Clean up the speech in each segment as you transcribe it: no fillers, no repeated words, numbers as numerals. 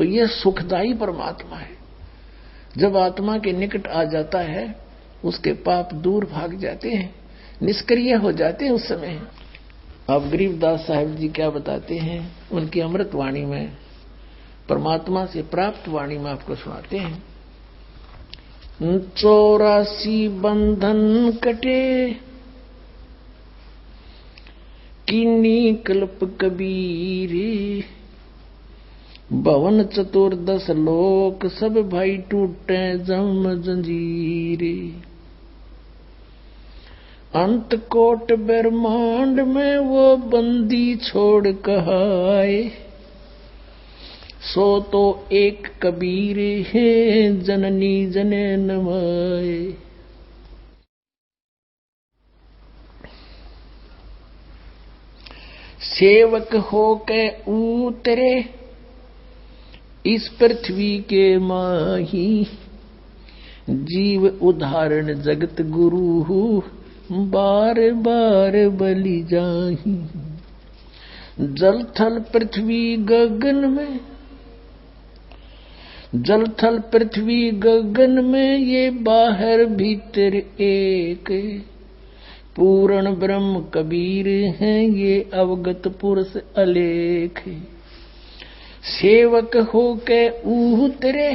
तो यह सुखदायी परमात्मा है। जब आत्मा के निकट आ जाता है उसके पाप दूर भाग जाते हैं, निष्क्रिय हो जाते हैं उस समय। अब गरीबदास साहब जी क्या बताते हैं उनकी अमृत वाणी में, परमात्मा से प्राप्त वाणी में आपको सुनाते हैं। 84 बंधन कटे कीनी कल्प कबीर, भवन चतुर्दश लोक सब भाई टूटे जम जंजीर। अंत कोट ब्रह्मांड में वो बंदी छोड़ कहाए, सो तो एक कबीर है जननी जने नमाए। सेवक हो के उतरे इस पृथ्वी के माही, जीव उदाहरण जगत गुरु बार बार बलि जाही। जल थल पृथ्वी गगन में, जल थल पृथ्वी गगन में ये बाहर भीतर एक, पूर्ण ब्रह्म कबीर हैं ये अवगत पुरुष अलेख। सेवक हो के उतरे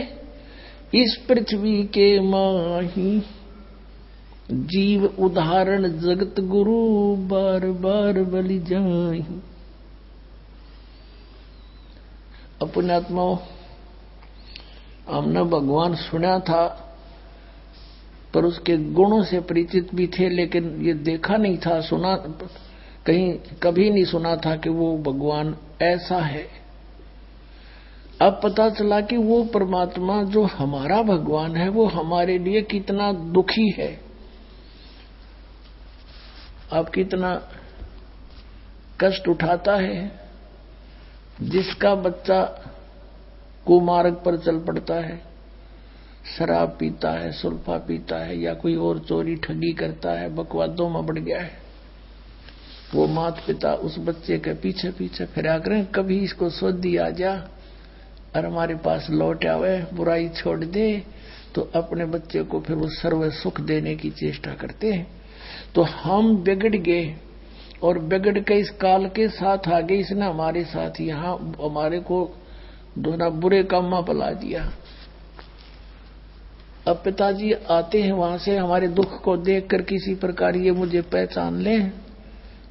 इस पृथ्वी के माही, जीव उदाहरण जगत गुरु बार बार बलि जाही। अपने आत्माओं, हमने भगवान सुना था पर उसके गुणों से परिचित भी थे, लेकिन ये देखा नहीं था, सुना कहीं कभी नहीं सुना था कि वो भगवान ऐसा है। अब पता चला कि वो परमात्मा जो हमारा भगवान है वो हमारे लिए कितना दुखी है। अब कितना कष्ट उठाता है। जिसका बच्चा कुमार्ग पर चल पड़ता है, शराब पीता है, सुल्फा पीता है या कोई और चोरी ठगी करता है, बकवादों में बढ़ गया है, वो माता पिता उस बच्चे के पीछे पीछे फिरा करें, कभी इसको सोधी आ जा और हमारे पास लौट आवे, बुराई छोड़ दे, तो अपने बच्चे को फिर वो सर्व सुख देने की चेष्टा करते हैं। तो हम बिगड़ गए और बिगड़ के इस काल के साथ आ गए। इसने हमारे साथ यहाँ हमारे को दोनों बुरे काम में पला दिया। अब पिताजी आते हैं वहां से, हमारे दुख को देखकर किसी प्रकार ये मुझे पहचान लें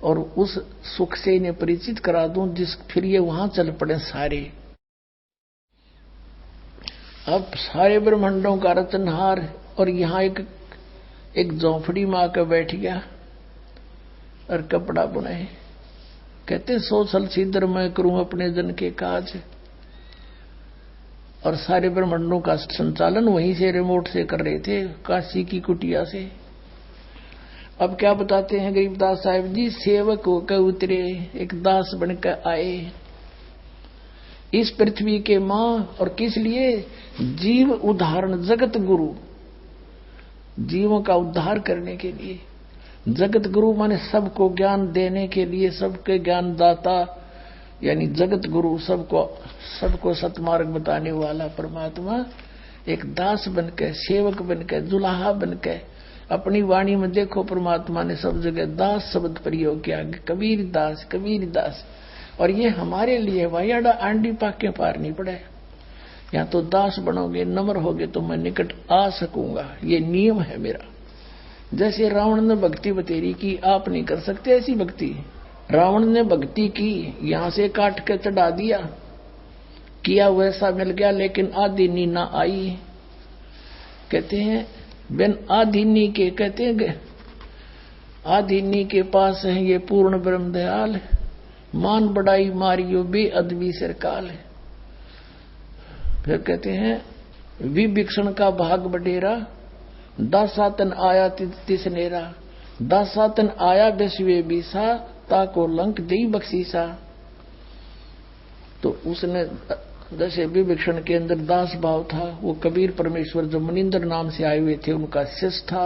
और उस सुख से इन्हें परिचित करा दूं, जिस फिर ये वहां चल पड़े सारे। अब सारे ब्रह्मांडों का रचनहार, और यहाँ एक झोंपड़ी में आकर बैठ गया और कपड़ा बुनाए। कहते 100 साल सीधर मैं करूं अपने जन के काज, और सारे ब्रह्मांडों का संचालन वहीं से रिमोट से कर रहे थे, काशी की कुटिया से। अब क्या बताते हैं गरीबदास साहिब जी, सेवक होकर उतरे, एक दास बनकर आए इस पृथ्वी के मां, और किस लिए? जीव उदाहरण जगत गुरु, जीवों का उद्धार करने के लिए। जगत गुरु माने सबको ज्ञान देने के लिए, सबके ज्ञान दाता, यानी जगत गुरु, सबको सतमार्ग बताने वाला परमात्मा एक दास बनकर, सेवक बनकर, दुल्हा बनकर अपनी वाणी में देखो परमात्मा ने सब जगह दास शब्द प्रयोग किया, कबीर दास, कबीर दास। और ये हमारे लिए वायाडा आंडी पाके पार नहीं पड़े। या तो दास बनोगे, नम्र होगे तो मैं निकट आ सकूंगा, ये नियम है मेरा। जैसे रावण ने भक्ति बतेरी की, आप नहीं कर सकते ऐसी भक्ति। रावण ने भक्ति की, यहां से काट के चढ़ा दिया, किया वैसा मिल गया, लेकिन आधी नीना आई। कहते हैं बिन आधीनी के, कहते हैं आधीनी के पास है ये पूर्ण ब्रह्म दयाल, मान बड़ाई मारियो बे अदबी सरकाल। फिर कहते हैं विभीषण का भाग बडेरा, दासातन आया तिसनेरा, दासातन आया बेसवे बीसा, ताको लंक दई बख्शीसा। तो उसने जैसे विभीषण के अंदर दास भाव था, वो कबीर परमेश्वर जो मनिंदर नाम से आए हुए थे उनका शिष्य था,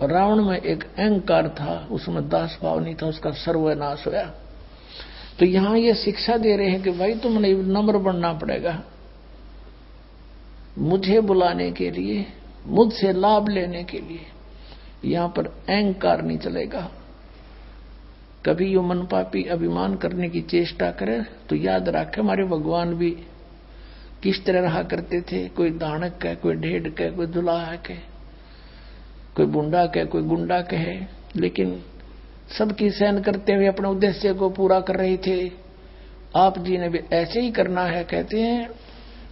और रावण में एक अहंकार था, उसमें दास भाव नहीं था, उसका सर्वनाश होया। तो यहां ये शिक्षा दे रहे हैं कि भाई तुमने नम्र बनना पड़ेगा, मुझे बुलाने के लिए, मुझसे लाभ लेने के लिए। यहां पर अहंकार नहीं चलेगा। कभी यो मन पापी अभिमान करने की चेष्टा करे तो याद रखे हमारे भगवान भी किस तरह रहा करते थे। कोई दानक कहे, कोई ढेढ़ कहे, कोई दुलाहा कहे, कोई बुंडा कहे, कोई गुंडा कहे, लेकिन सबकी सहन करते हुए अपने उद्देश्य को पूरा कर रहे थे। आप जी ने भी ऐसे ही करना है। कहते हैं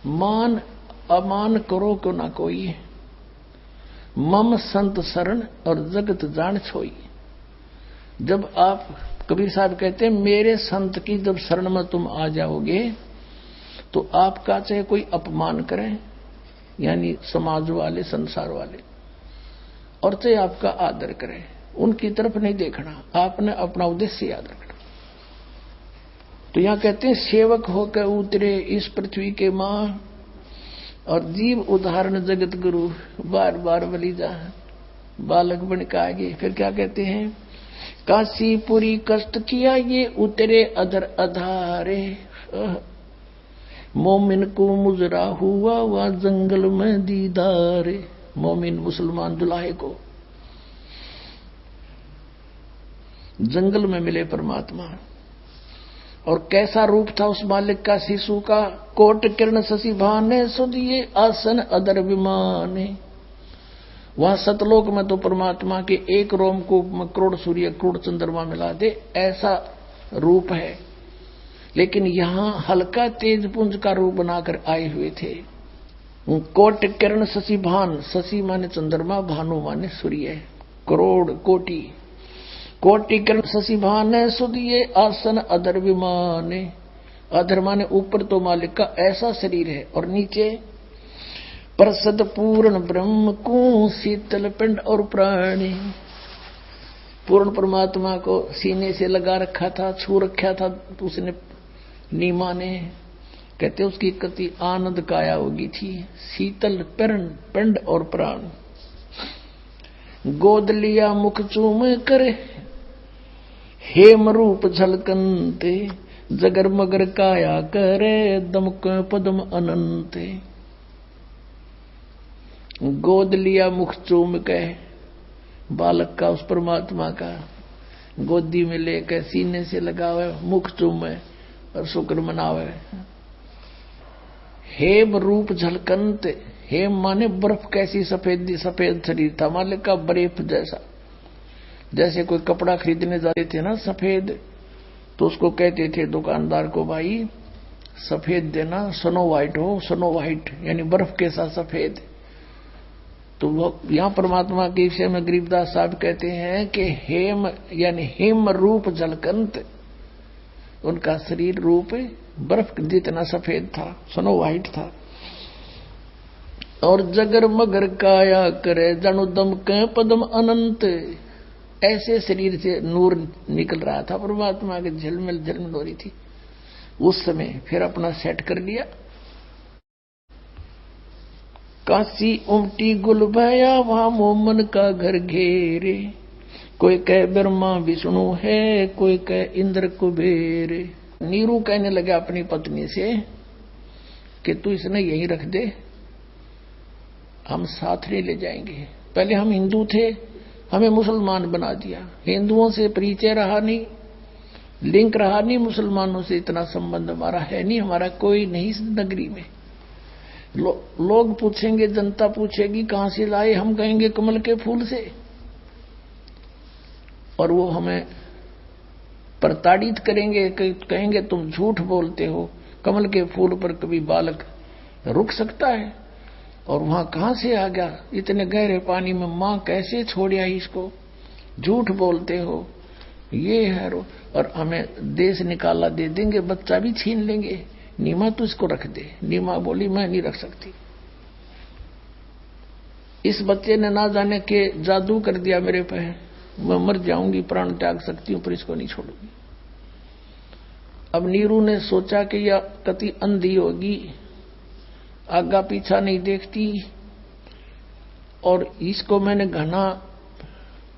मान अमान करो क्यों ना कोई, मम संत शरण और जगत जान छोई। जब आप, कबीर साहब कहते हैं मेरे संत की जब शरण में तुम आ जाओगे तो आपका चाहे कोई अपमान करे, यानी समाज वाले, संसार वाले, और चाहे आपका आदर करे, उनकी तरफ नहीं देखना, आपने अपना उद्देश्य याद रखना। तो यहां कहते हैं सेवक होकर उतरे इस पृथ्वी के मां, और जीव उदाहरण जगत गुरु, बार बार बलि जा बालक बन के आगे। फिर क्या कहते हैं, काशीपुरी कष्ट किया ये उतरे अधर अधारे, मोमिन को मुजरा हुआ वह जंगल में दीदारे। मोमिन मुसलमान दुल्हे को जंगल में मिले परमात्मा, और कैसा रूप था उस मालिक का शिशु का। कोट किरण शशि भाने सुदिए आसन अदर विमाने। वहां सतलोक में तो परमात्मा के एक रोम को करोड़ सूर्य करोड़ चंद्रमा मिला दे, ऐसा रूप है। लेकिन यहां हल्का तेज पुंज का रूप बनाकर आए हुए थे। कोट किरण शशि भान, शशि माने चंद्रमा, भानु माने सूर्य, करोड़ कोटि, कोटि किरण शशि भान सुदिए आसन अधर विमाने। अधर माने ऊपर तो मालिक का ऐसा शरीर है, और नीचे प्रसद पूर्ण ब्रह्म को शीतल पिंड और प्राणी। पूर्ण परमात्मा को सीने से लगा रखा था, छू रखा था उसने, नीमा ने। कहते उसकी कति आनंद काया होगी थी, शीतल पिंड और प्राण। गोद लिया मुख चूम कर हेम रूप झलकनते, जगर मगर काया करे दमक पदम अनंते। गोद लिया मुख चूम के बालक का, उस परमात्मा का गोदी में लेकर सीने से लगावे, मुख चूमे और शुक्र मनावे। हेम रूप झलकंत, हेम माने बर्फ कैसी सफेद सफेद शरीर था मालिक का, बर्फ जैसा। जैसे कोई कपड़ा खरीदने जाते थे ना सफेद, तो उसको कहते थे दुकानदार को, भाई सफेद देना, स्नो व्हाइट हो, स्नो व्हाइट यानी बर्फ के साथ सफेद। तो वो यहां परमात्मा के विषय में गरीबदास साहब कहते हैं कि हेम यानी हेम रूप झलकंत, उनका शरीर रूप बर्फ जितना सफेद था, स्नो व्हाइट था। और जगर मगर काया करे जनु दम के पदम अनंत, ऐसे शरीर से नूर निकल रहा था परमात्मा के, झलमिल झलमिल हो रही थी उस समय। फिर अपना सेट कर लिया। काशी उमटी गुल भया वहां मोमन का घर घेरे, कोई कह ब्रह्मा विष्णु है, कोई कह इंद्र कुबेर। नीरू कहने लगा अपनी पत्नी से कि तू इसने यहीं रख दे, हम साथ नहीं ले जाएंगे। पहले हम हिंदू थे, हमें मुसलमान बना दिया। हिंदुओं से परिचय रहा नहीं, लिंक रहा नहीं, मुसलमानों से इतना संबंध हमारा है नहीं, हमारा कोई नहीं इस नगरी में। लोग पूछेंगे, जनता पूछेगी कहां से लाए, हम कहेंगे कमल के फूल से, और वो हमें प्रताड़ित करेंगे, कहेंगे तुम झूठ बोलते हो, कमल के फूल पर कभी बालक रुक सकता है? और वहां कहां से आ गया इतने गहरे पानी में, मां कैसे छोड़िया इसको, झूठ बोलते हो, ये है। और हमें देश निकाला दे देंगे, बच्चा भी छीन लेंगे। नीमा तू इसको रख दे। नीमा बोली मैं नहीं रख सकती, इस बच्चे ने ना जाने के जादू कर दिया मेरे पे, मैं मर जाऊंगी, प्राण त्याग सकती हूं पर इसको नहीं छोड़ूंगी। अब नीरू ने सोचा कि यह कति अंधी होगी, आगा पीछा नहीं देखती, और इसको मैंने घना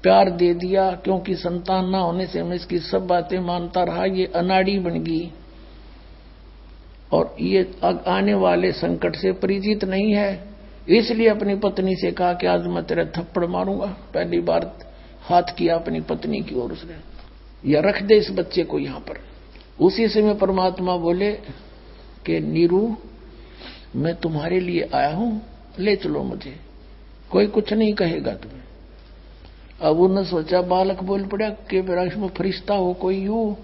प्यार दे दिया, क्योंकि संतान ना होने से मैं इसकी सब बातें मानता रहा, ये अनाड़ी बन गई और ये आने वाले संकट से परिचित नहीं है। इसलिए अपनी पत्नी से कहा कि आज मैं तेरा थप्पड़ मारूंगा। पहली बार हाथ किया अपनी पत्नी की ओर उसने, या रख दे इस बच्चे को यहां पर। उसी समय परमात्मा बोले कि नीरू, मैं तुम्हारे लिए आया हूं, ले चलो मुझे, कोई कुछ नहीं कहेगा तुम्हें। अब उन्होंने सोचा, बालक बोल पड़ा कि मेरा इसमें फरिश्ता हो, कोई यू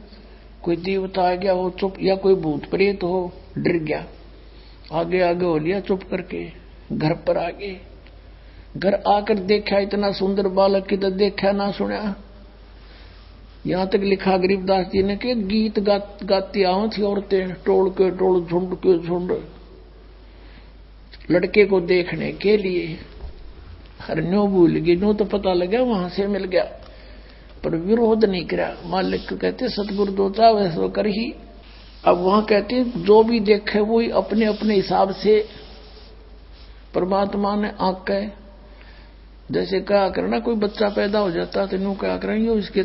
कोई देवता आ गया हो चुप, या कोई भूत प्रेत हो, डर गया। आगे आगे हो लिया चुप करके, घर पर आगे। घर आकर देखा इतना सुंदर बालक की तो देखा ना सुना। यहां तक लिखा गरीबदास जी ने कि गीत गाती आओ थी औरतें, टोल के टोल झुंड के झुंड लड़के को देखने के लिए। हरन्यो भूल गई, नो तो पता लगा वहां से मिल गया, पर विरोध नहीं करा। मालिक को कहते सतगुरु दोता वैसा कर ही। अब वहां कहते जो भी देखे वो ही अपने अपने हिसाब से परमात्मा ने आंख के, जैसे क्या करना कोई बच्चा पैदा हो जाता तो न्यू क्या करेंगे, इसके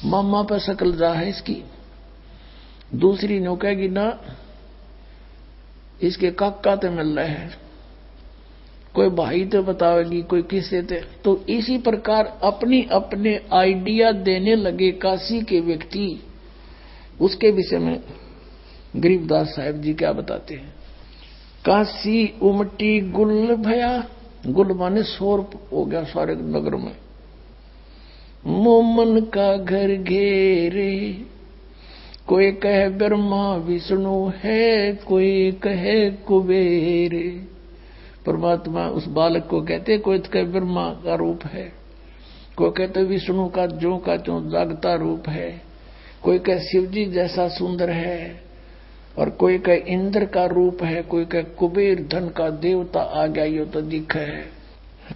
मामा पर शकल जा है इसकी, दूसरी न्यू कहेगी ना इसके काका तो मिल रहे हैं, कोई भाई तो बतावेगी, कोई किससे थे। तो इसी प्रकार अपनी अपने आइडिया देने लगे काशी के व्यक्ति। उसके विषय में गरीबदास साहब जी क्या बताते हैं। काशी उमटी गुल भया, गुल माने शोर हो गया सारे नगर में। मोमन का घर घेरे, कोई कहे ब्रह्मा विष्णु है, कोई कहे कुबेर। परमात्मा उस बालक को कहते, कोई तो कहे ब्रह्मा का रूप है, कोई कहते विष्णु का जो जागता रूप है, कोई कहे शिव जी जैसा सुंदर है, और कोई कहे इंद्र का रूप है, कोई कहे कुबेर धन का देवता आ गया यो तो दिख है,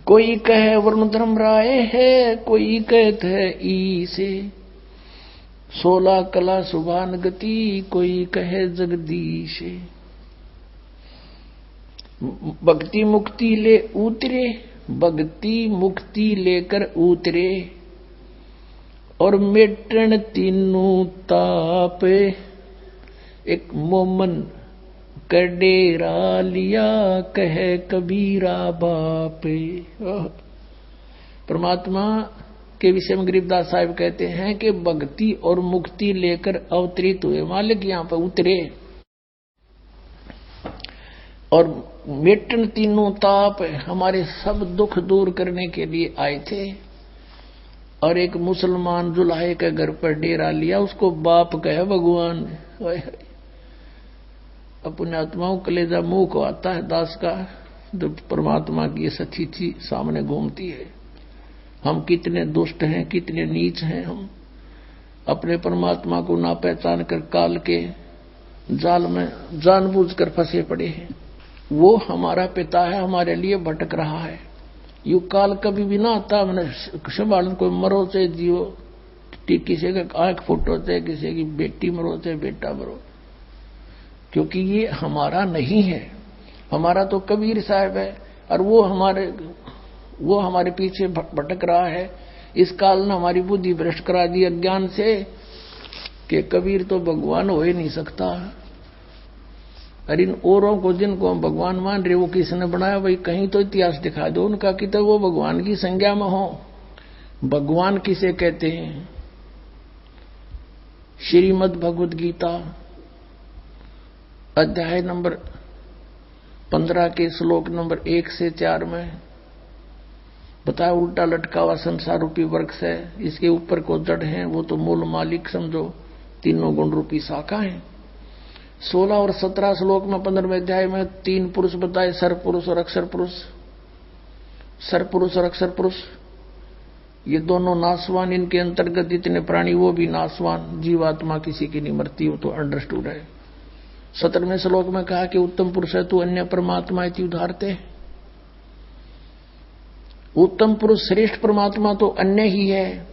कोई कहे वरुण धर्म राय है, कोई कहते है ईसे 16 कला सुभान गति, कोई कहे जगदीश। भक्ति मुक्ति ले उतरे, भक्ति मुक्ति लेकर उतरे, और मेटन तीनों ताप, एक मोमन का डेरा लिया, कहे कबीरा बाप। परमात्मा के विषय में गरीबदास साहब कहते हैं कि भक्ति और मुक्ति लेकर अवतरित हुए मालिक यहां पर उतरे, और मेटन तीनों ताप, हमारे सब दुख दूर करने के लिए आए थे। और एक मुसलमान जुलाहे के घर पर डेरा लिया, उसको बाप कहे भगवान। अपने आत्माओं कलेजा मुंह को आता है दास का, जब परमात्मा की ये सच्ची चीज सामने घूमती है। हम कितने दुष्ट हैं, कितने नीच हैं, हम अपने परमात्मा को ना पहचान कर काल के जाल में जानबूझकर फंसे पड़े हैं। वो हमारा पिता है, हमारे लिए भटक रहा है। यू काल कभी भी ना आता, मैंने संभालन कोई मरो से जियो, किसी का आंख फुटो से, किसी की बेटी मरो से बेटा मरो, क्योंकि ये हमारा नहीं है। हमारा तो कबीर साहब है, और वो हमारे पीछे भटक रहा है। इस काल ने हमारी बुद्धि भ्रष्ट करा दी अज्ञान से, कि कबीर तो भगवान हो ही नहीं सकता। और इन औरों को जिनको हम भगवान मान रहे, वो किसने बनाया भाई, कहीं तो इतिहास दिखा दो उनका कि तो वो भगवान की संज्ञा में हो। भगवान किसे कहते हैं? श्रीमद् भगवद गीता अध्याय नंबर 15 के श्लोक नंबर 1 से 4 में बताया, उल्टा लटका हुआ संसार रूपी वृक्ष है, इसके ऊपर को जड़ है, वो तो मूल मालिक समझो, तीनों गुण रूपी शाखा है। 16 और 17 श्लोक में 15वें अध्याय में 3 पुरुष बताए, सर पुरुष और अक्षर पुरुष। सर पुरुष और अक्षर पुरुष ये दोनों नासवान, इनके अंतर्गत जितने प्राणी वो भी नासवान, जीवात्मा किसी की नहीं मरती, वो तो अंडरस्टूड है। 17वें श्लोक में कहा कि उत्तम पुरुष है तू अन्य परमात्मा इति उदाहरते। उत्तम पुरुष श्रेष्ठ परमात्मा तो अन्य ही है।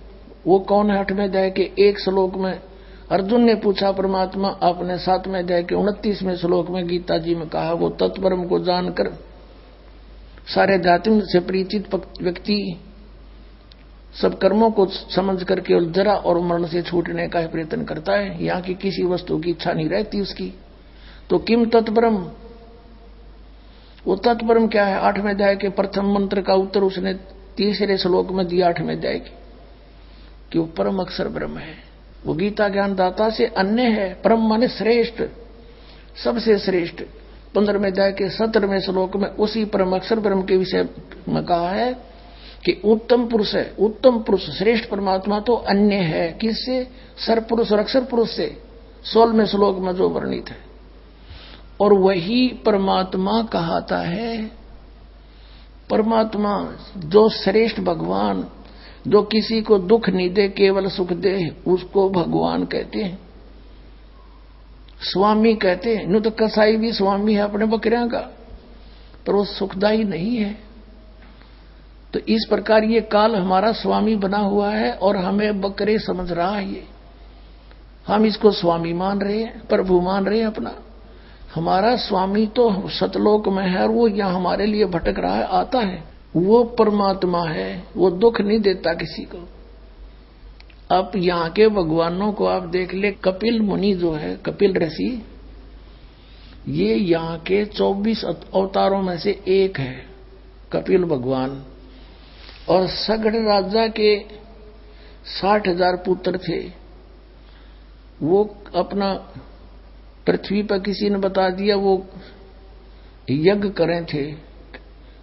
वो कौन है? 8वें अध्याय के 1 श्लोक में अर्जुन ने पूछा परमात्मा, आपने 7वें अध्याय के 29वें श्लोक में गीता जी में कहा, वो तत्परम को जानकर सारे अध्यात्म से परिचित व्यक्ति सब कर्मों को समझ करके और जरा और मरण से छूटने का प्रयत्न करता है। यहाँ की किसी वस्तु की इच्छा नहीं रहती उसकी। तो किम तत्परम, वो तत्परम क्या है? 8वें अध्याय के प्रथम मंत्र का उत्तर उसने तीसरे श्लोक में दिया 8वें अध्याय की, कि वो परम अक्षर ब्रह्म है। वो गीता ज्ञानदाता से अन्य है। परम माने श्रेष्ठ, सबसे श्रेष्ठ। 15वें अध्याय के 17वें श्लोक में उसी परम अक्षर ब्रह्म के विषय में कहा है कि उत्तम पुरुष है। उत्तम पुरुष, श्रेष्ठ परमात्मा तो अन्य है। किससे? सरपुरुष और अक्षर पुरुष से। 16वें श्लोक में जो वर्णित है। और वही परमात्मा कहता है, परमात्मा जो श्रेष्ठ भगवान, जो किसी को दुख नहीं दे केवल सुख दे, उसको भगवान कहते हैं, स्वामी कहते हैं। नहीं तो कसाई भी स्वामी है अपने बकरियां का, पर वो सुखदायी नहीं है। तो इस प्रकार ये काल हमारा स्वामी बना हुआ है और हमें बकरे समझ रहा है। ये हम इसको स्वामी मान रहे हैं, प्रभु मान रहे हैं अपना। हमारा स्वामी तो सतलोक में है और वो यहाँ हमारे लिए भटक रहा है, आता है। वो परमात्मा है, वो दुख नहीं देता किसी को। अब यहाँ के भगवानों को आप देख ले। कपिल मुनि जो है, कपिल ऋषि, ये यहाँ के 24 अवतारों में से एक है, कपिल भगवान। और सगड़ राजा के 60,000 पुत्र थे। वो अपना पृथ्वी पर किसी ने बता दिया वो यज्ञ करें थे।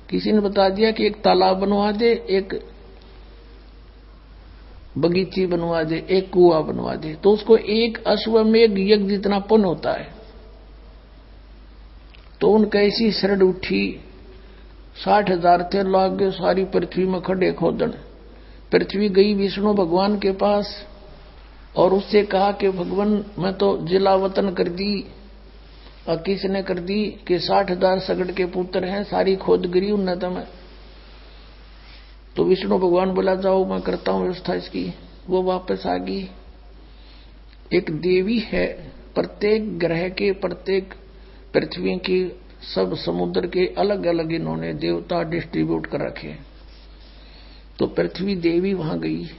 किसी ने बता दिया कि एक तालाब बनवा दे, एक बगीची बनवा दे, एक कुआं बनवा दे, तो उसको एक अश्वमेघ यज्ञ जितना पुण्य होता है। तो उनका ऐसी शरण उठी, 60,000 थे, लाग सारी पृथ्वी में खड्डे खोदन। पृथ्वी गई विष्णु भगवान के पास और उससे कहा कि भगवान मैं तो जिला वतन कर दी। और किसने कर दी? कि 60,000 सगड़ के पुत्र हैं, सारी खोद गिरी उन्नत में। तो विष्णु भगवान बोला जाओ मैं करता हूं व्यवस्था इसकी। वो वापस आ गई। एक देवी है, प्रत्येक ग्रह के, प्रत्येक पृथ्वी की, सब समुद्र के अलग अलग इन्होंने देवता डिस्ट्रीब्यूट कर रखे। तो पृथ्वी देवी वहां गई।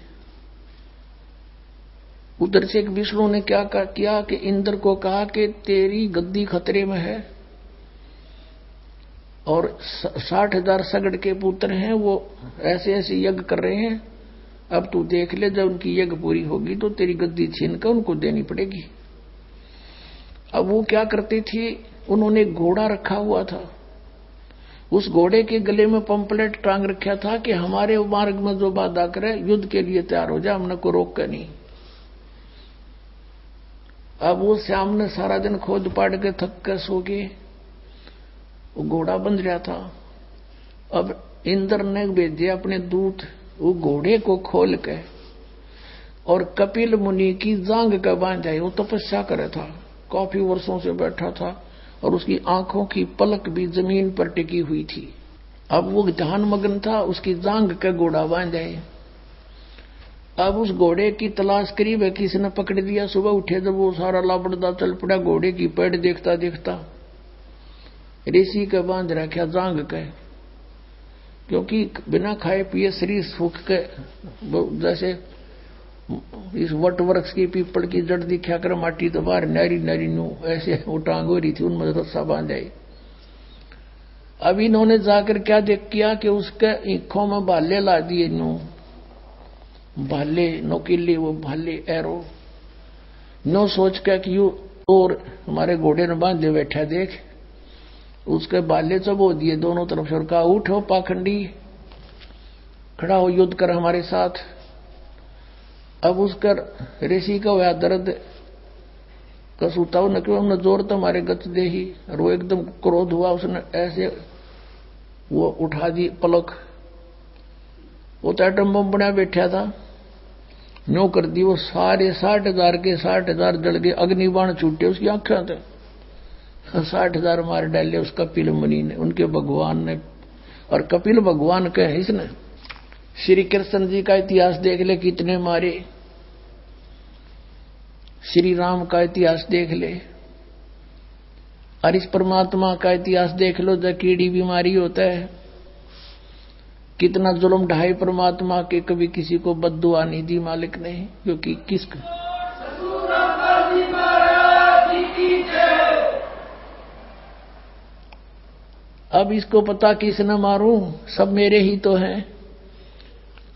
उधर से एक विष्णु ने क्या किया कि इंद्र को कहा कि तेरी गद्दी खतरे में है और 60,000 सगड़ के पुत्र हैं, वो ऐसे ऐसे यज्ञ कर रहे हैं। अब तू देख ले, जब उनकी यज्ञ पूरी होगी तो तेरी गद्दी छीन कर उनको देनी पड़ेगी। अब वो क्या करती थी, उन्होंने घोड़ा रखा हुआ था। उस घोड़े के गले में पंपलेट टांग रखा था कि हमारे मार्ग में जो बाधा करे युद्ध के लिए तैयार हो जाए, हमने को रोक कर नहीं। अब वो श्याम ने सारा दिन खोद पाड़ के थक कर सो गए। वो घोड़ा बंध रहा था। अब इंद्र ने भेजे अपने दूत, वो घोड़े को खोल के और कपिल मुनि की जांग का बांधा। वो तपस्या करे था, काफी वर्षों से बैठा था और उसकी आंखों की पलक भी जमीन पर टिकी हुई थी। अब वो ध्यान मग्न था, उसकी जांग का घोड़ा बांधा। अब उस घोड़े की तलाश करीब है, किसी ने पकड़ दिया। सुबह उठे जब वो सारा लापड़दा चल पड़ा, घोड़े की पेड़ देखता देखता ऋषि का बांध रखा जांग के, क्योंकि बिना खाए पिए शरीर सूख के, जैसे इस वट वृक्ष की पीपल की जड़ दिखा कर माटी तो बाहर नारी नारी नू ऐसे वो टांग हो रही थी, उनमें रस्सा बांध आई। अब इन्होंने जाकर क्या देख किया कि उसके आंखों में भाले ला दिए, नू भाले नोकीले, वो भाले एरो नो सोच के कि यू और हमारे घोड़े ने बांधे बैठा देख, उसके भाले चबो दिए दोनों तरफ से और कहा उठो पाखंडी, खड़ा हो, युद्ध कर हमारे साथ। अब उसका ऋषि का हुआ दर्द कसूता न क्यों, हमने जोर तो हमारे गच दे ही। और वो एकदम क्रोध हुआ, उसने ऐसे वो उठा दी पलक। वो तो एटम बम बना बैठा था, नो कर दी। वो सारे 60,000 के 60,000 जल गए, अग्निबाण छूटे उसकी आंखों से। 60,000 मार डाले उस कपिल मुनि ने, उनके भगवान ने। और कपिल भगवान के है इसने। श्री कृष्ण जी का इतिहास देख ले, कितने मारे। श्री राम का इतिहास देख ले, और इस परमात्मा का इतिहास देख लो, जब कीड़ी बीमारी होता है कितना जुल्म ढाई परमात्मा के, कभी किसी को बद्दुआ नहीं दी मालिक ने, क्योंकि अब इसको पता किस न मारूं, सब मेरे ही तो हैं,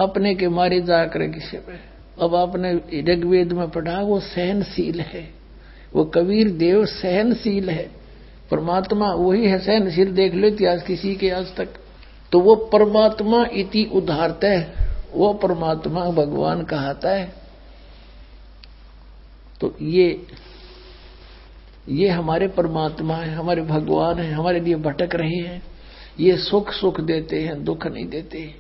अपने के मारे जा कर किसी पे। अब आपने ऋग्वेद में पढ़ा, वो सहनशील है, वो कबीर देव सहनशील है। परमात्मा वही है सहनशील, देख लो इतिहास किसी के आज तक। तो वो परमात्मा इति उदारता है, वो परमात्मा भगवान कहता है। तो ये हमारे परमात्मा है, हमारे भगवान है, हमारे लिए भटक रहे हैं। ये सुख सुख देते हैं, दुख नहीं देते।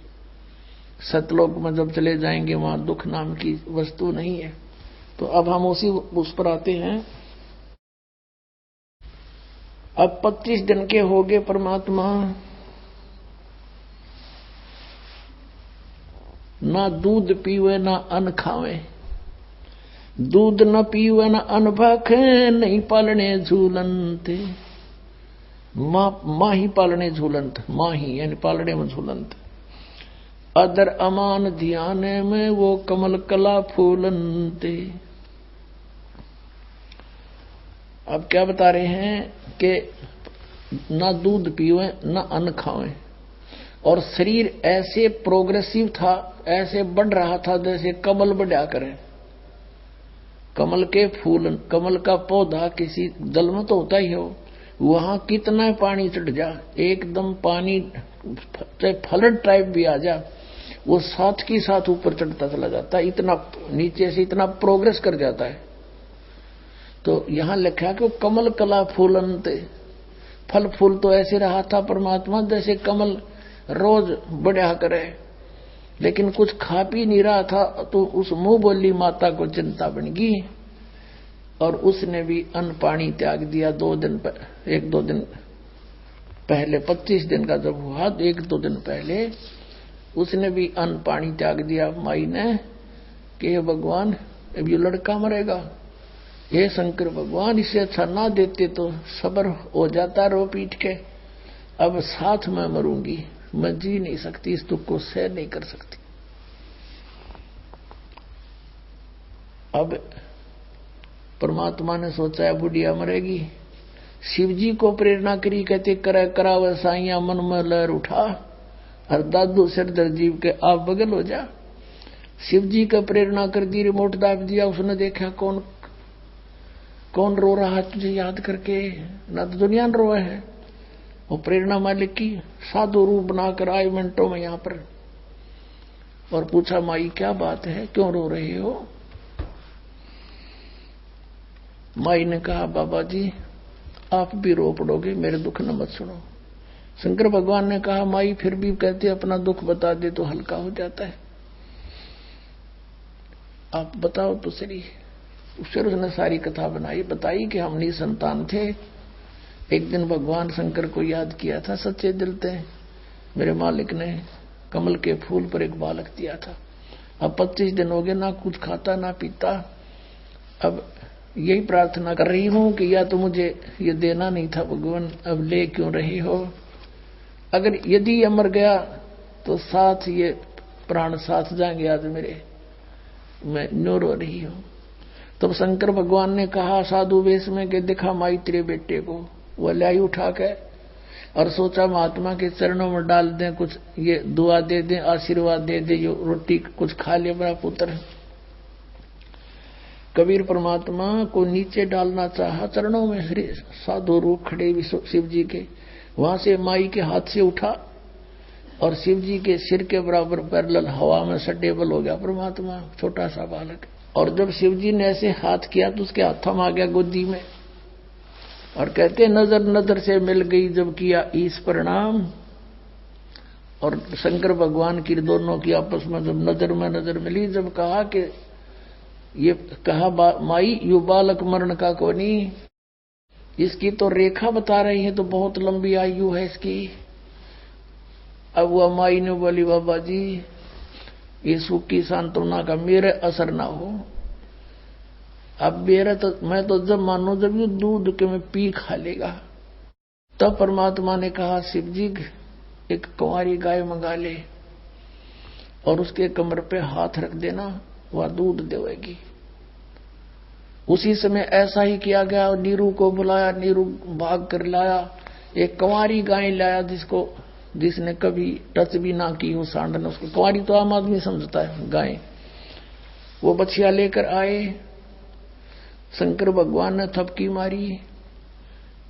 सतलोक में जब चले जाएंगे वहां दुख नाम की वस्तु नहीं है। तो अब हम उस पर आते हैं। अब 25 दिन के हो गए परमात्मा, ना दूध पीवे ना अन्न खावे, दूध न पीवे न अन्न भखे, नहीं पालने झूलंत। माँ ही पालने झूलंत, माँ ही यानी पालने में झूलंत। अदर अमान ध्यान में वो कमल कला फूलंते। अब क्या बता रहे हैं कि ना दूध पीवे ना अन्न खावे, और शरीर ऐसे प्रोग्रेसिव था, ऐसे बढ़ रहा था जैसे कमल बढ़ा करे। कमल के फूल, कमल का पौधा किसी दल में तो होता ही हो, वहां कितना पानी चढ़ जा, एकदम पानी चाहे फ्लड टाइप भी आ जा, वो साथ की साथ ऊपर चढ़ता चला जाता है, इतना नीचे से इतना प्रोग्रेस कर जाता है। तो यहां लिखा कि वो कमल कला फूलंत, फल फूल तो ऐसे रहा था परमात्मा जैसे कमल रोज बढ़ा करे, लेकिन कुछ खा पी नहीं रहा था। तो उस मुंह बोली माता को चिंता बन गई, और उसने भी अन्न पानी त्याग दिया। 1-2 दिन पहले, 25 दिन का जब हुआ, 1-2 दिन पहले उसने भी अन्न पानी त्याग दिया माई ने, कि हे भगवान अब ये लड़का मरेगा, हे शंकर भगवान इसे अच्छा ना देते तो सब्र हो जाता रो पीट के, अब साथ में मरूंगी, मैं जी नहीं सकती, इस दुख को सह नहीं कर सकती। अब परमात्मा ने सोचा बुढ़िया मरेगी, शिव जी को प्रेरणा करी, कहते करावे साइया मन में लहर उठा, और दादू सिरदर जीव के आप बगल हो जा। शिव जी का प्रेरणा कर दी, रिमोट दाब दिया, उसने देखा कौन रो रहा है तुझे याद करके, ना तो दुनिया में रोए है। वो प्रेरणा मालिक की साधु रूप बनाकर आए मिनटों में यहाँ पर, और पूछा माई क्या बात है, क्यों रो रहे हो। माई ने कहा बाबा जी आप भी रो पड़ोगे, मेरे दुख न मत सुनो। शंकर भगवान ने कहा माई फिर भी कहते अपना दुख बता दे तो हल्का हो जाता है, आप बताओ तो सही। फिर उसने सारी कथा बताई कि हम निसंतान थे, एक दिन भगवान शंकर को याद किया था सच्चे दिल से, मेरे मालिक ने कमल के फूल पर एक बालक दिया था। अब 25 दिन हो गए, ना कुछ खाता ना पीता। अब यही प्रार्थना कर रही हूं कि या तो मुझे ये देना नहीं था भगवान, अब ले क्यों रही हो। अगर यदि ये मर गया तो साथ ये प्राण साथ जाएंगे आज मेरे, मैं न्यो रो रही हूं। तब शंकर भगवान ने कहा साधु वेश में कि दिखा माई तेरे बेटे को। वो लाई उठा के और सोचा महात्मा के चरणों में डाल दें, कुछ ये दुआ दे दें, आशीर्वाद दे दे, जो रोटी कुछ खा ले मेरा पुत्र। कबीर परमात्मा को नीचे डालना चाहा, चरणों में साधु रूप खड़े शिव जी के, वहां से माई के हाथ से उठा और शिव जी के सिर के बराबर पैरेलल हवा में स्टेबल हो गया परमात्मा, छोटा सा बालक। और जब शिव जी ने ऐसे हाथ किया तो उसके हाथों में आ गया गोदी में, और कहते नजर नजर से मिल गई जब किया ईश प्रणाम। और शंकर भगवान की दोनों की आपस में जब नजर में नजर मिली, जब कहा कि ये कहा माई यू बालक मरण का कोनी, इसकी तो रेखा बता रही है, तो बहुत लंबी आयु है इसकी। अब वह माई ने बोली बाबा जी ये सुख की सांत्वना का मेरे असर ना हो, अब मेरा तो मैं तो जब मानो जब ये दूध के मैं पी खा लेगा। तब परमात्मा ने कहा शिव जी एक कुंवारी गाय मंगा ले, और उसके कमर पे हाथ रख देना, वह दूध देवेगी। उसी समय ऐसा ही किया गया। नीरू को बुलाया, नीरू भाग कर लाया, एक कंवारी गाय लाया जिसने कभी टच भी ना की हो सांडन। उसको कंवारी तो आम आदमी समझता है गाय। वो बछिया लेकर आए, शंकर भगवान ने थपकी मारी,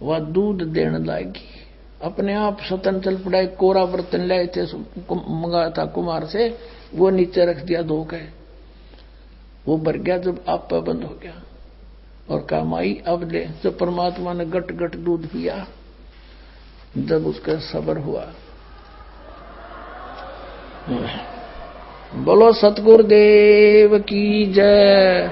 वह दूध देने लगी। अपने आप स्वतंत्र चल पड़ा। कोरा बर्तन लाए थे, मंगाया था कुमार से, वो नीचे रख दिया धो के। वो भर गया, जब आप पे बंद हो गया और कहा माई अब ले। जब परमात्मा ने गट गट दूध पिया, जब उसका सब्र हुआ। बोलो सतगुरुदेव की जय।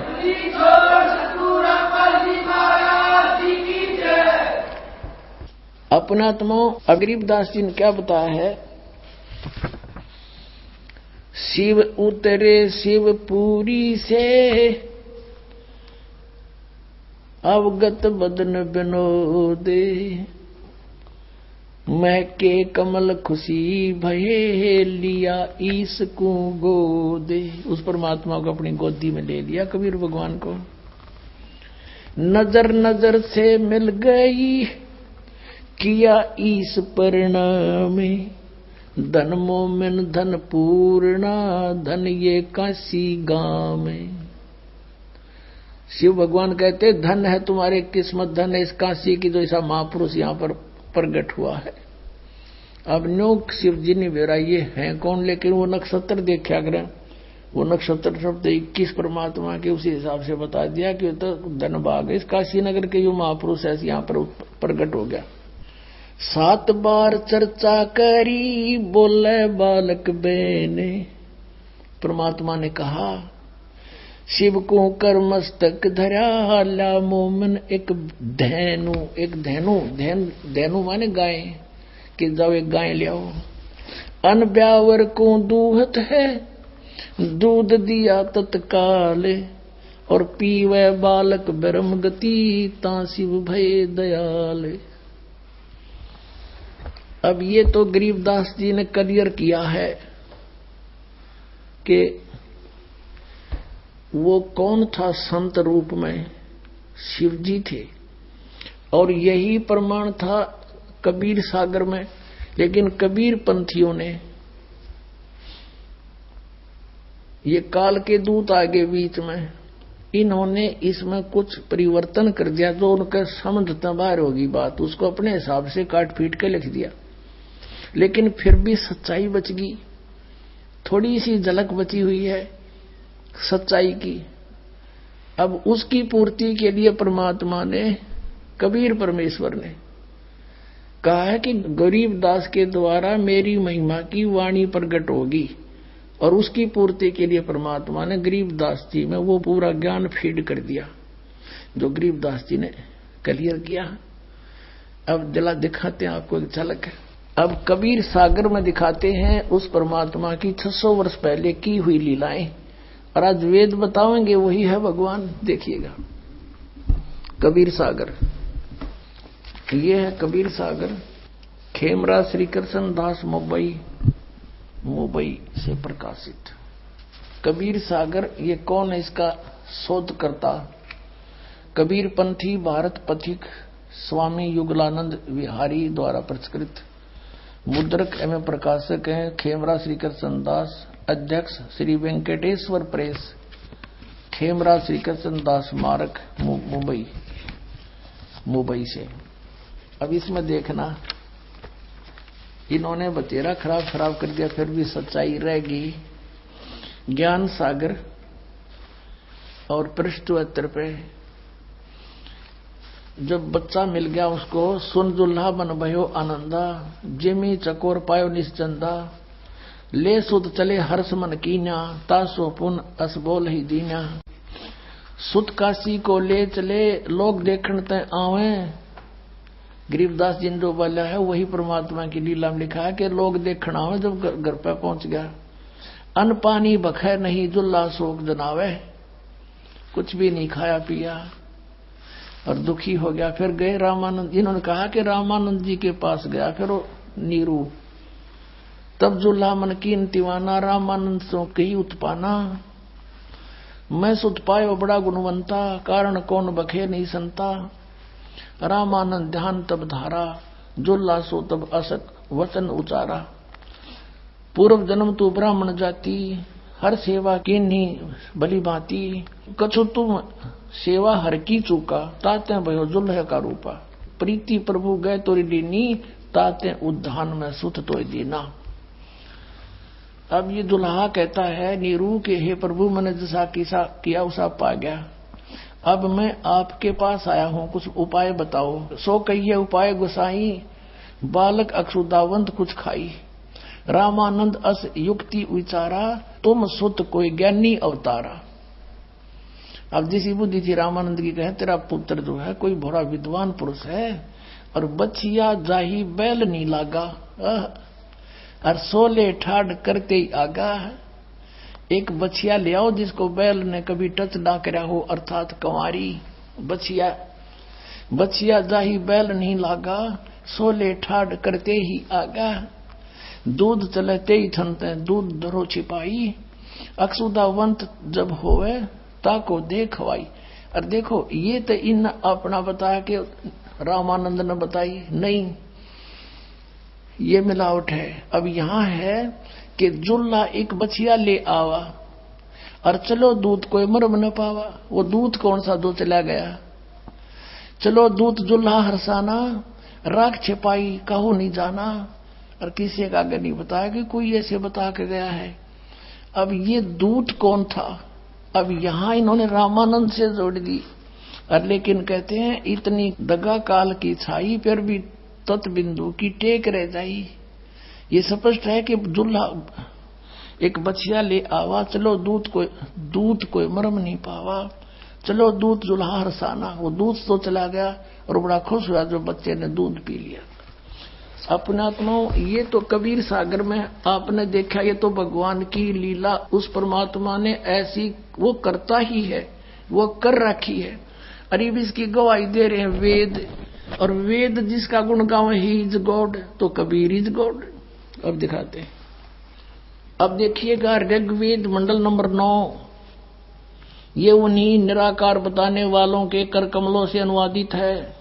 अपनात्मा गरीबदास जी ने क्या बताया है? शिव उतरे शिवपुरी से, अवगत बदन बिनोदे, मैं के कमल खुशी भये, लिया ईस को गोदे। उस परमात्मा को अपनी गोदी में ले लिया कबीर भगवान को। नजर नजर से मिल गई, किया ईस परिणाम, धन मोमिन धन पूर्णा, धन ये काशी गांव में। शिव भगवान कहते धन है तुम्हारे किस्मत, धन है इस काशी की जो ऐसा महापुरुष यहाँ पर प्रकट हुआ है। अब नो शिव जी ने बेरा ये हैं कौन, लेकिन वो नक्षत्र देखा करें। वो नक्षत्र शब्द 21 परमात्मा के उसी हिसाब से बता दिया कि तो धन भाग इस काशी नगर के जो महापुरुष है यहाँ पर प्रकट हो गया। 7 बार चर्चा करी, बोले बालक बेने। परमात्मा ने कहा शिव को कर मस्तक धरा, ला मोमन एक धैनु। एक धैनु माने गाय, कि जाओ एक गाय ले आओ। अन ब्यावर को दूहत है, दूध दिया तत्काल, और पीवे बालक ब्रह्म गति, ता शिव भय दयाल। अब ये तो गरीबदास जी ने क्लियर किया है कि वो कौन था संत रूप में, शिव जी थे। और यही प्रमाण था कबीर सागर में। लेकिन कबीर पंथियों ने, ये काल के दूत आगे बीच में, इन्होंने इसमें कुछ परिवर्तन कर दिया जो उनके समझ बाहर होगी बात, उसको अपने हिसाब से काट पीट के लिख दिया। लेकिन फिर भी सच्चाई बच गई, थोड़ी सी झलक बची हुई है सच्चाई की। अब उसकी पूर्ति के लिए परमात्मा ने, कबीर परमेश्वर ने कहा है कि गरीबदास के द्वारा मेरी महिमा की वाणी प्रकट होगी, और उसकी पूर्ति के लिए परमात्मा ने गरीबदास जी में वो पूरा ज्ञान फीड कर दिया जो गरीबदास जी ने क्लियर किया। अब दिला दिखाते हैं आपको एक झलक। अब कबीर सागर में दिखाते हैं उस परमात्मा की 600 वर्ष पहले की हुई लीलाएं, और आज वेद बताएंगे वही है भगवान। देखिएगा कबीर सागर, ये है कबीर सागर। खेमरा श्री कृष्ण दास मुंबई से प्रकाशित कबीर सागर। ये कौन है इसका शोधकर्ता? कबीर पंथी भारत पथिक स्वामी युगलानंद विहारी द्वारा प्रचलित मुद्रक एवं प्रकाशक हैं खेमरा श्री कृष्ण दास। अध्यक्ष श्री वेंकटेश्वर प्रेस, खेमरा श्री कृष्ण दास स्मारक, मुंबई से। अब इसमें देखना, इन्होंने बतेरा खराब कर दिया, फिर भी सच्चाई रहेगी। ज्ञान सागर और पृष्ठ 72 पे, जब बच्चा मिल गया उसको, सुन दुल्हा बन भयो आनंदा, जिमी चकोर पायो निश्चंदा, ले सुत चले हर्ष मन कीन्या, तासो पुन अस बोल ही दीन्या। सुत काशी को ले चले, लोग देखण तय आवे। गरीबदास जी ने जो बोला है वही परमात्मा की लीला में लिखा है कि लोग देखना आवे। जब घर पे पहुंच गया, अन्न पानी बखे नहीं, जुल्ला शोक जनावे। कुछ भी नहीं खाया पिया और दुखी हो गया। फिर गए रामानंद, इन्होंने कहा कि रामानंद जी के पास गया। फिर वो नीरू तब जुल्हा मन कीन तिवाना, रामानंद सो कही उत्पाना। मैं सुत पायो बड़ा गुणवंता, कारण कौन बखे नहीं संता। रामानंद ध्यान तब धारा, जुल्हा सो तब असक वचन उचारा। पूर्व जन्म तू ब्राह्मण जाति, हर सेवा की नहीं भली भांति। कछु तुम सेवा हर की चूका, ताते भयो जुल्ह का रूपा। प्रीति प्रभु गए तोरी दीनी, ताते उद्धान में सुत तो दीना। अब ये दुल्हा कहता है नीरू के हे प्रभु, मैंने जैसा किया उसा पा गया। अब मैं आपके पास आया हूं, कुछ उपाय बताओ। सो कहिए उपाय गुसाई, बालक अक्षुदावंत कुछ खाई। रामानंद अस युक्ति विचारा, तुम सुत कोई ज्ञानी अवतारा। अब जिसी बुद्धि थी रामानंद की, कहे तेरा पुत्र जो है कोई बड़ा विद्वान पुरुष है, और बछिया जाही बैल नहीं लागा, और सोले ठाड़ करते ही आगा। एक बछिया ले आओ जिसको बैल ने कभी टच ना करा हो, अर्थात कंवारी बछिया। बछिया जाही बैल नहीं लागा, सोले ठाड़ करते ही आगा। दूध चलते ही थनते दूध धरो छिपाई, अक्षुदावंत जब होवे ताको देखवाई। और देखो ये तो इन अपना बताया कि रामानंद ने बताई नहीं, ये मिलावट है। अब यहां है कि जुल्हा एक बछिया ले आवा, और चलो दूध कोई मरम न पावा। वो दूध कौन सा दो चला गया। चलो दूध जुल्हा हरसाना, राख छिपाई कहू नहीं जाना। और किसी का आगे नहीं बताया कि कोई ऐसे बता के गया है। अब ये दूत कौन था, अब यहां इन्होंने रामानंद से जोड़ दी। और लेकिन कहते हैं इतनी दगा काल की छाई, फिर भी तत्बिंदु की टेक रह जाई। ये स्पष्ट है कि जुल्हा एक बछिया ले आवा, चलो दूध कोई मरम नहीं पावा। चलो दूध जुल्हा हरसाना, वो दूध तो चला गया और बड़ा खुश हुआ जो बच्चे ने दूध पी लिया। अपनात्माओं, ये तो कबीर सागर में आपने देखा, ये तो भगवान की लीला। उस परमात्मा ने ऐसी वो करता ही है, वो कर रखी है। अरे इसकी गवाही दे रहे हैं वेद, और वेद जिसका गुण गाओ ही इज गॉड, तो कबीर इज गॉड। अब दिखाते हैं। अब देखिएगा ऋग्वेद मंडल नंबर 9, ये उन्हीं निराकार बताने वालों के कर कमलों से अनुवादित है।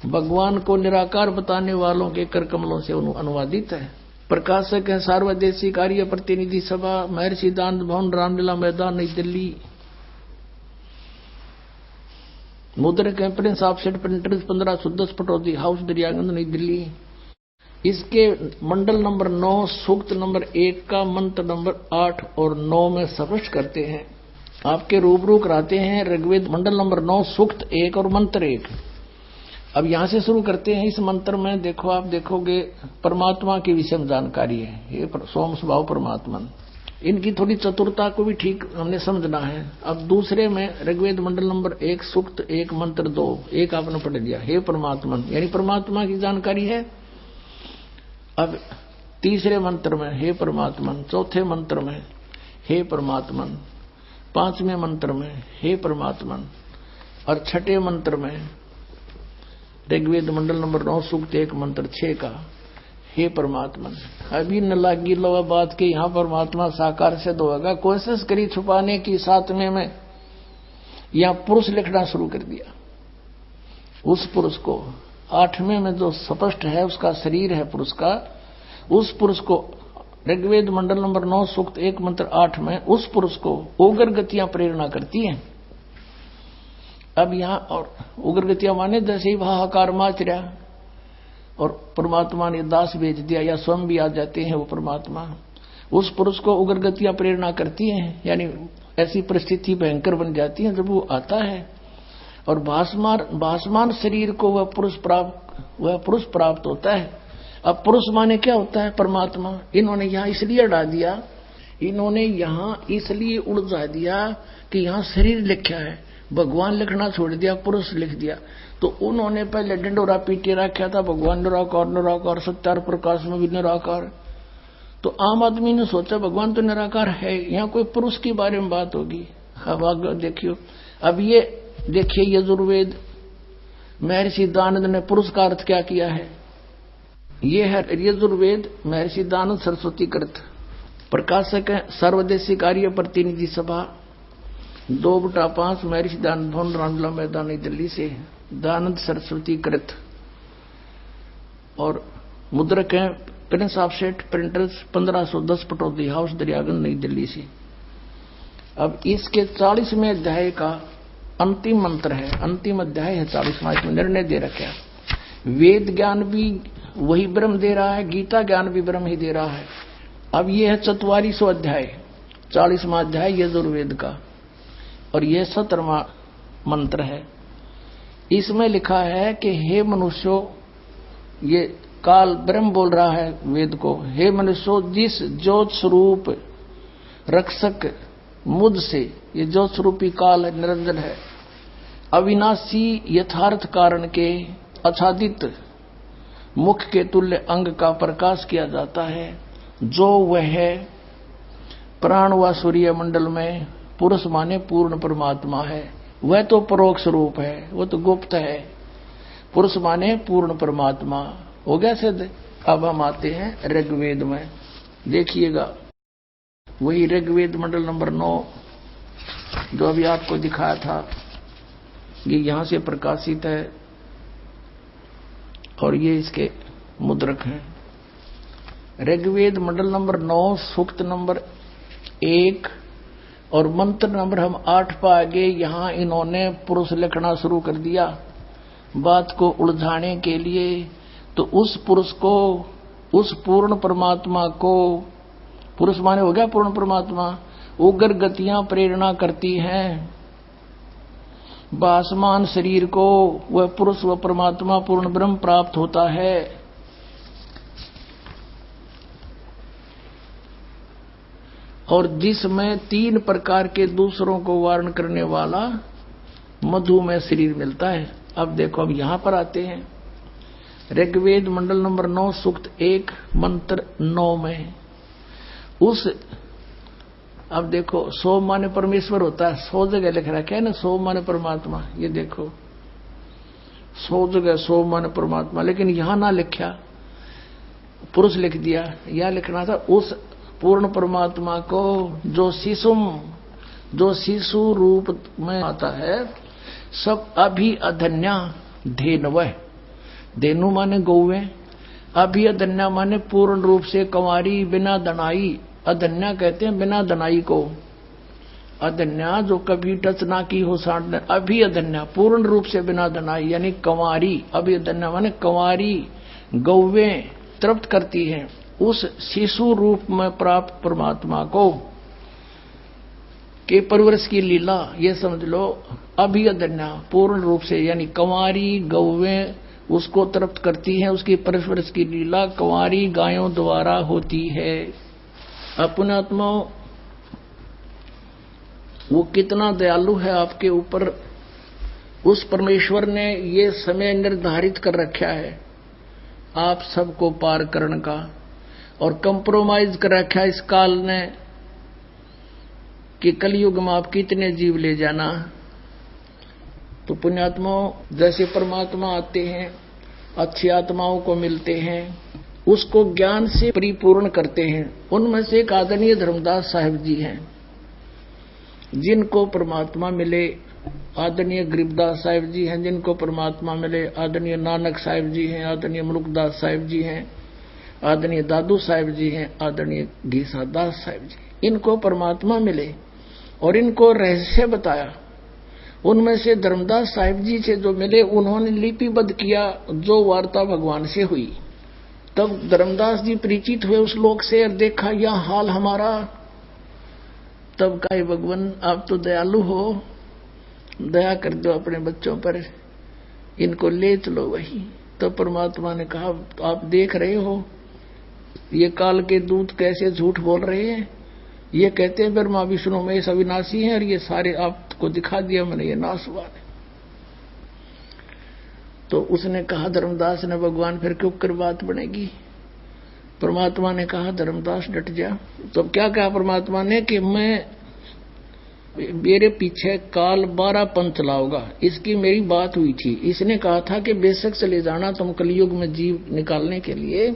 भगवान को निराकार बताने वालों के कर कमलों से अनुवादित है। प्रकाशक है सार्वदेशी कार्य प्रतिनिधि सभा, महर्षि दान भवन, रामलीला मैदान, नई दिल्ली। मुद्रक है Prince offset printers, 1510 Pataudi house, Daryaganj, नई दिल्ली। इसके मंडल नंबर 9 सूक्त नंबर 1 का मंत्र नंबर 8 और 9 में स्पष्ट करते हैं। आपके रूबरू कराते हैं ऋग्वेद मंडल नंबर 9 सूक्त 1 और मंत्र 1। अब यहां से शुरू करते हैं। इस मंत्र में देखो, आप देखोगे परमात्मा की विषय जानकारी है। ये सोम स्वभाव परमात्मा, इनकी थोड़ी चतुरता को भी ठीक हमने समझना है। अब दूसरे में ऋग्वेद मंडल नंबर 1 सूक्त 1 मंत्र 2, एक आपने पढ़ दिया, हे परमात्मा, यानी परमात्मा की जानकारी है। अब तीसरे मंत्र में हे परमात्मा, चौथे मंत्र में हे परमात्मा, पांचवें मंत्र में हे परमात्मा, और छठे मंत्र में ऋग्वेद मंडल नंबर 9 सूक्त 1 मंत्र 6 का हे परमात्मा। अभी न लागी लो बात के यहाँ परमात्मा साकार सिद्ध होगा। कोशिश करी छुपाने की, 7वें में यहाँ पुरुष लिखना शुरू कर दिया। उस पुरुष को 8वें में जो स्पष्ट है उसका शरीर है पुरुष का, उस पुरुष को ऋग्वेद मंडल नंबर 9 सूक्त 1 मंत्र 8 में उस पुरुष को उग्र गतियां प्रेरणा करती हैं। अब यहाँ और उग्र गतियां माने जैसे ही हाहाकार माच रहा और परमात्मा ने दास भेज दिया या स्वयं भी आ जाते हैं वो परमात्मा, उस पुरुष को उग्र गतियां प्रेरणा करती हैं। यानी ऐसी परिस्थिति भयंकर बन जाती है जब वो आता है और भासमान शरीर को वह पुरुष प्राप्त होता है। अब पुरुष माने क्या होता है? परमात्मा। इन्होंने यहाँ इसलिए अड़ा दिया, इन्होंने यहाँ इसलिए उलझा दिया कि यहाँ शरीर लिखा है, भगवान लिखना छोड़ दिया, पुरुष लिख दिया। तो उन्होंने पहले डंडोरा पीटे रखा था, भगवान निराकार, सत्यार प्रकाश में भी निराकार। तो आम आदमी ने सोचा भगवान तो निराकार है, यहाँ कोई पुरुष के बारे में बात होगी। अब आगे देखियो, अब ये देखिए यजुर्वेद महर्षि दानंद ने पुरुष का अर्थ क्या किया है। ये है यजुर्वेद महर्षि दानव सरस्वती कृत। प्रकाशक है सर्वदेशी कार्य प्रतिनिधि सभा 2/5 महर्षि दानंद भवन रामलीला मैदान नई दिल्ली से दानंद सरस्वती कृत। और मुद्रक है Prince of set printers 1510 Pataudi house Daryaganj नई दिल्ली से। अब इसके 40वें अध्याय का अंतिम मंत्र है, अंतिम अध्याय है 40वां। इसमें निर्णय दे रखा है वेद ज्ञान भी वही ब्रह्म दे रहा है, गीता ज्ञान भी ब्रह्म ही दे रहा है। अब यह है 44वां अध्याय, 40वां अध्याय यजुर्वेद का, और यह 17वां मंत्र है। इसमें लिखा है कि हे मनुष्यों, ये काल ब्रह्म बोल रहा है वेद को, हे मनुष्यों जिस ज्योत स्वरूप रक्षक मुझ से, ये ज्योत स्वरूपी काल है, निरंजन है, अविनाशी यथार्थ कारण के आच्छादित मुख के तुल्य अंग का प्रकाश किया जाता है, जो वह प्राण व सूर्य मंडल में पुरुष माने पूर्ण परमात्मा है। वह तो परोक्ष रूप है, वो तो गुप्त है। पुरुष माने पूर्ण परमात्मा हो गया सिद्ध। अब हम आते हैं ऋग्वेद में, देखिएगा वही ऋग्वेद मंडल नंबर 9 जो अभी आपको दिखाया था, ये यहां से प्रकाशित है और ये इसके मुद्रक हैं। ऋग्वेद मंडल नंबर 9 सूक्त नंबर 1 और मंत्र नंबर हम 8 पा गए। यहां इन्होंने पुरुष लिखना शुरू कर दिया बात को उलझाने के लिए। तो उस पुरुष को, उस पूर्ण परमात्मा को, पुरुष माने हो गया पूर्ण परमात्मा, उग्र गतियां प्रेरणा करती हैं भासमान शरीर को, वह पुरुष व परमात्मा पूर्ण ब्रह्म प्राप्त होता है। और जिसमें 3 प्रकार के दूसरों को वारण करने वाला मधुमेह शरीर मिलता है। अब देखो, अब यहां पर आते हैं ऋग्वेद मंडल नंबर 9 सूक्त 1 मंत्र 9 में उस, अब देखो 100 माने परमेश्वर होता है, 100 जगह लिख रखा है ना 100 माने परमात्मा। ये देखो 100 जगह 100 माने परमात्मा, लेकिन यहां ना लिखा, पुरुष लिख दिया। यह लिखना था उस पूर्ण परमात्मा को जो शिशु रूप में आता है, सब अभी अधन्या धेनव, धेनु माने गौवे, अभी अधन्या माने पूर्ण रूप से कंवारी बिना दनाई, अधन्या कहते हैं बिना दनाई को, अधन्या जो कभी टच ना की हो साठ, अभी अधन्या पूर्ण रूप से बिना दनाई यानी कंवारी, अभी अधन्या माने कंवारी गौवे तृप्त करती हैं उस शिशु रूप में प्राप्त परमात्मा को के परवरिश की लीला। ये समझ लो अभी अधन्या पूर्ण रूप से यानी कंवारी गौवे उसको तृप्त करती हैं, उसकी परवरिश की लीला कंवारी गायों द्वारा होती है। अपने आत्मा वो कितना दयालु है आपके ऊपर, उस परमेश्वर ने ये समय निर्धारित कर रखा है आप सबको पार करने का, और कंप्रोमाइज कर रखा है इस काल ने कि कलयुग में आप कितने जीव ले जाना। तो पुण्यात्माओं जैसे परमात्मा आते हैं, अच्छी आत्माओं को मिलते हैं, उसको ज्ञान से परिपूर्ण करते हैं। उनमें से एक आदरणीय धर्मदास साहिब जी हैं, जिनको परमात्मा मिले। आदरणीय गरीबदास साहिब जी हैं, जिनको परमात्मा मिले। आदरणीय नानक साहिब जी हैं, आदरणीय मुलुकदास साहिब जी हैं, आदरणीय दादू साहिब जी हैं, आदरणीय घीसा दास साहिब जी, इनको परमात्मा मिले और इनको रहस्य बताया। उनमें से धर्मदास साहिब जी से जो मिले, उन्होंने लिपिबद्ध किया जो वार्ता भगवान से हुई। तब धर्मदास जी परिचित हुए उस लोक से और देखा यह हाल हमारा। तब कहे भगवान आप तो दयालु हो, दया कर दो अपने बच्चों पर, इनको ले चलो वही। तब परमात्मा ने कहा आप देख रहे हो ये काल के दूत कैसे झूठ बोल रहे हैं। ये कहते हैं ब्रह्मा विष्णु महेश अविनाशी हैं और ये सारे आपको दिखा दिया मैंने, ये नासवान है। तो उसने कहा धर्मदास ने भगवान फिर क्यों कर बात बनेगी। परमात्मा ने कहा धर्मदास डट जा। तो क्या कहा परमात्मा ने कि मैं मेरे पीछे काल 12 पंथ लाओगा, इसकी मेरी बात हुई थी। इसने कहा था कि बेशक चले जाना तुम कलयुग में जीव निकालने के लिए,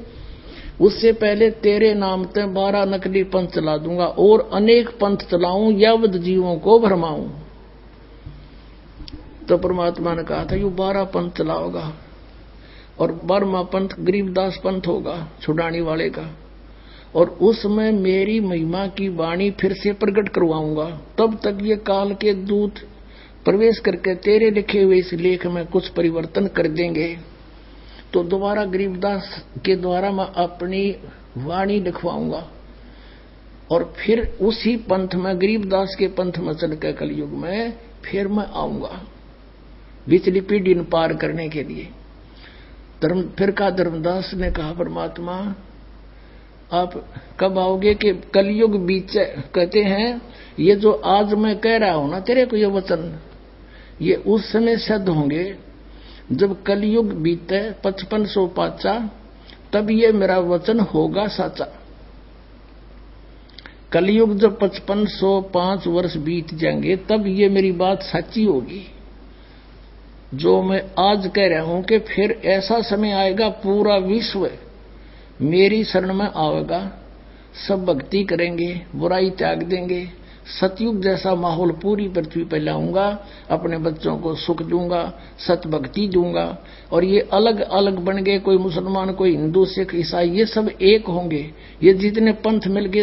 उससे पहले तेरे नाम पे 12 नकली पंथ चला दूंगा और अनेक पंथ चलाऊं, यावत जीवों को भरमाऊं। तो परमात्मा ने कहा था यू 12 पंथ चलाओगा और 12वां पंथ गरीबदास पंथ होगा, छुड़ाने वाले का। और उसमें मेरी महिमा की वाणी फिर से प्रकट करवाऊंगा। तब तक ये काल के दूत प्रवेश करके तेरे लिखे हुए इस लेख में कुछ परिवर्तन कर देंगे। तो दोबारा गरीबदास के द्वारा मैं अपनी वाणी लिखवाऊंगा और फिर उसी पंथ में, गरीबदास के पंथ में चल के कलयुग में फिर मैं आऊंगा बिचली पीढ़ी पार करने के लिए। फिर का धर्मदास ने कहा परमात्मा आप कब आओगे कि कलयुग बीच? कहते हैं ये जो आज मैं कह रहा हूं ना तेरे को ये वचन, ये उस समय सिद्ध होंगे जब कलयुग बीते 5500 पाचा, तब ये मेरा वचन होगा साचा। कलयुग जब 5505 वर्ष बीत जाएंगे तब ये मेरी बात सच्ची होगी जो मैं आज कह रहा हूं कि फिर ऐसा समय आएगा पूरा विश्व मेरी शरण में आएगा, सब भक्ति करेंगे, बुराई त्याग देंगे, सतयुग जैसा माहौल पूरी पृथ्वी पर लाऊंगा, अपने बच्चों को सुख दूंगा, सत भक्ति दूंगा। और ये अलग अलग बन गए, कोई मुसलमान, कोई हिंदू, सिख, ईसाई, ये सब एक होंगे। ये जितने पंथ मिल गए